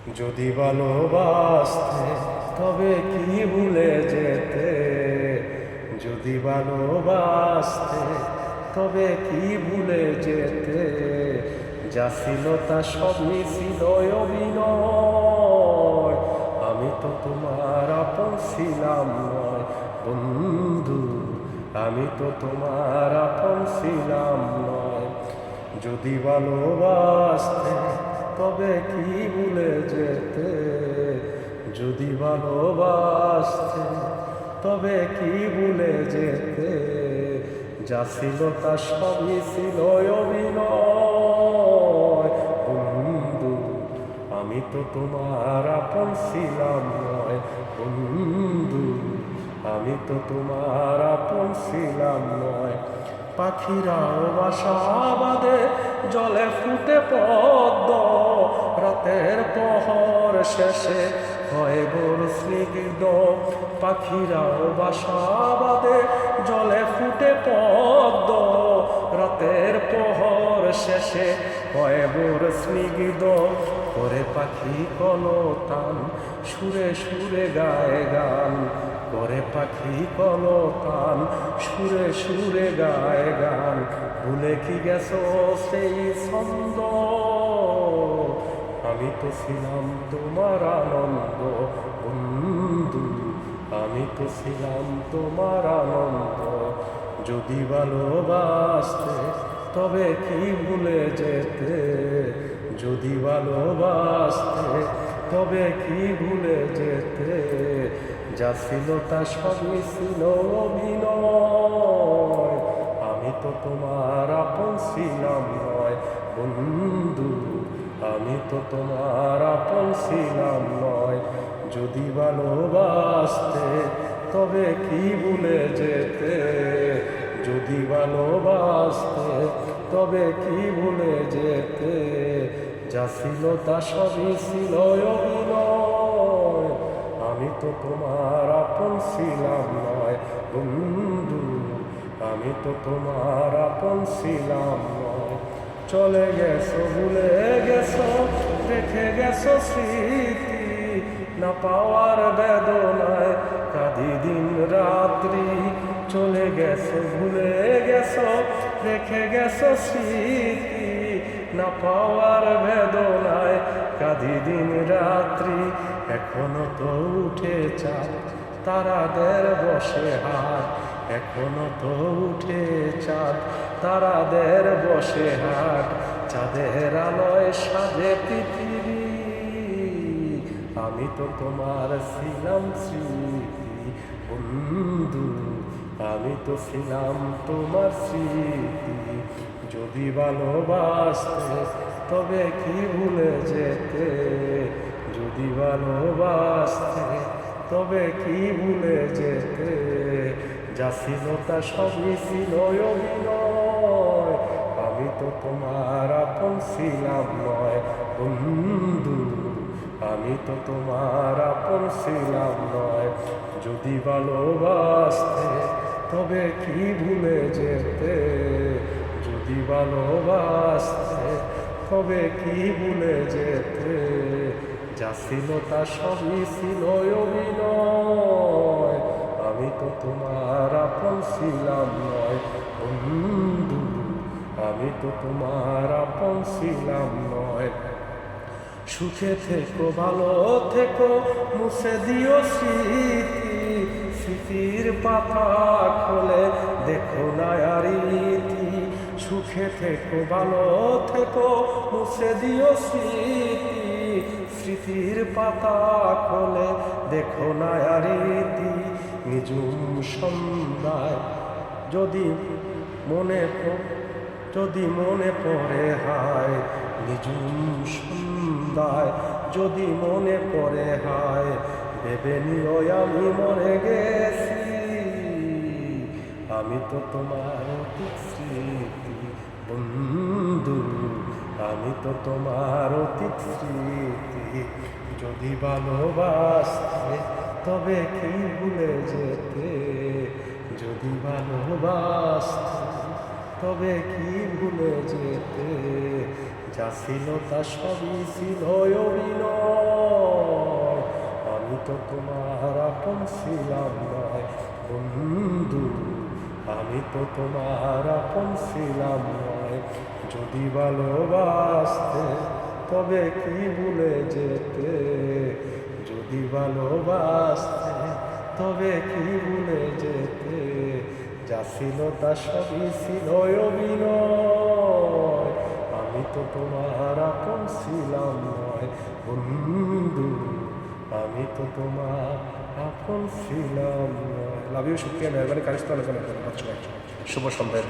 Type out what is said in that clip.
যদি ভালোবাসতে তবে কি ভুলে যেতে, যদি ভালোবাসতে তবে কি ভুলে যেতে, যা ছিল তা সবই ছিল অভিনয়। আমি তো তোমার আপন ছিলাম নয় বন্ধু, আমি তো তোমার আপন ছিলাম নয়। যদি ভালোবাসতে তবে কি ভুলে যেতে, যদি ভালোবাসতে তবে কি ভুলে যেতে, যা ছিল তা সবই ছিল অভিনয়। বন্ধু আমি তো তোমার আপন ছিলাম নয় বন্ধু, আমি তো তোমার আপন ছিলাম নয়। পাখিরাও বাসা বাঁধে জলে ফুটে পদ্ম, রাতের পহর শেষে হয় ভোর স্নিগ্ধ। পাখিরাও বাসা বাঁধে জলে ফুটে পদ্ম, রাতের পহর শেষে হয় ভোর স্নিগ্ধ। করে পাখি কলতান সুরে সুরে গায়ে গান, করে পাখি কলতান সুরে সুরে গায়ে গান। ভুলে কি গেছো সেই ছন্দ, আমি তো ছিলাম তোমার আনন্দ বন্ধু, আমি তো ছিলাম তোমার আনন্দ। যদি ভালোবাসতে তবে কি ভুলে যেতে, যদি ভালোবাসতে তবে কি ভুলে যেতে, যা ছিল তা সবই ছিল অভিনয়। আমি তো তোমার আপন ছিলাম নয় বন্ধু, আমি তো তোমার আপন ছিলাম নয়। যদি ভালোবাসতে তবে কি ভুলে যেতে, যদি ভালোবাসতে তবে কি ভুলে যেতে, যা ছিল তা সবই ছিল অভিনয়। আমি তো তোমার আপন ছিলাম নয় বন্ধু, আমি তো তোমার আপন ছিলাম নয়। চলে গেছো ভুলে গেছো, রেখে গেছো স্মৃতি, না পাওয়ার বেদনায় কাঁদি দিন রাত্রি। চলে গেছো ভুলে গেছো, রেখে গেছো স্মৃতি, না পাওয়ার বেদনায় কাঁদি দিন রাত্রি। এখনো তো উঠে চাঁদ তারাদের বসে হাট, এখনো তো উঠে চাঁদ তারাদের বসে হাট। চাঁদের আলোয় সাজে পৃথিবী, আমি তো তোমার ছিলাম স্মৃতি বন্ধু, আমি তো ছিলাম তোমার স্মৃতি। যদি ভালোবাসতে তবে কি ভুলে যেতে, যদি ভালোবাসতে তবে কি ভুলে যেতে, যা ছিল তা সবই ছিল অভিনয়। আমি তো তোমার আপন ছিলাম নয় বন্ধু, আমি তো তোমার আপন ছিলাম নয়। যদি ভালোবাসতে তবে কি ভুলে যেতে, যদি ভালোবাসতে তবে কি ভুলে যেতে, যা ছিল তা সবই ছিল অভিনয়। আমি তো তোমার আপন ছিলাম নয় বন্ধু, আমি তো তোমার আপন ছিলাম নয়। সুখে থেকো ভালো থেকো মুছে দিও স্মৃতি, স্মৃতির পাতা খোলে দেখো না আর ইতি। সুখে থেকো ভালো থেকো মুছে দিও স্মৃতি, স্মৃতির পাতা খোলে দেখো না আর ইতি। নিজুম সন্ধ্যায় যদি মনে পড়ে হায়, নিজুম সন্ধ্যায় যদি মনে পড়ে হায়, ভেবে নিও আমি মরে গেছি। আমি তো তোমার অতীত স্মৃতি বন্ধু, আমি তো তোমার অতীত স্মৃতি। যদি ভালোবাসতে তবে কি ভুলে যেতে, যদি ভালোবাসতে তবে কি ভুলে যেতে, যা ছিল তা সবই ছিল অভিনয়। তো তোমার আপন ছিলাম নয় বন্ধু, আমি তো তোমার আপন ছিলাম নয়। যদি ভালোবাসতে তবে কি ভুলে যেতে, যদি ভালোবাসতে তবে কি ভুলে যেতে, যা ছিল তা সবই ছিল অভিনয়। আমি তো তোমার আপন ছিলাম নয় বন্ধু, আমি তো তোমার আপন ছিলাম নয়। লাভ ইউ, শুক্রিয়া, মেহরবানি, কারিস্তা আলোচনা করুন। শুভ সন্ধ্যায়।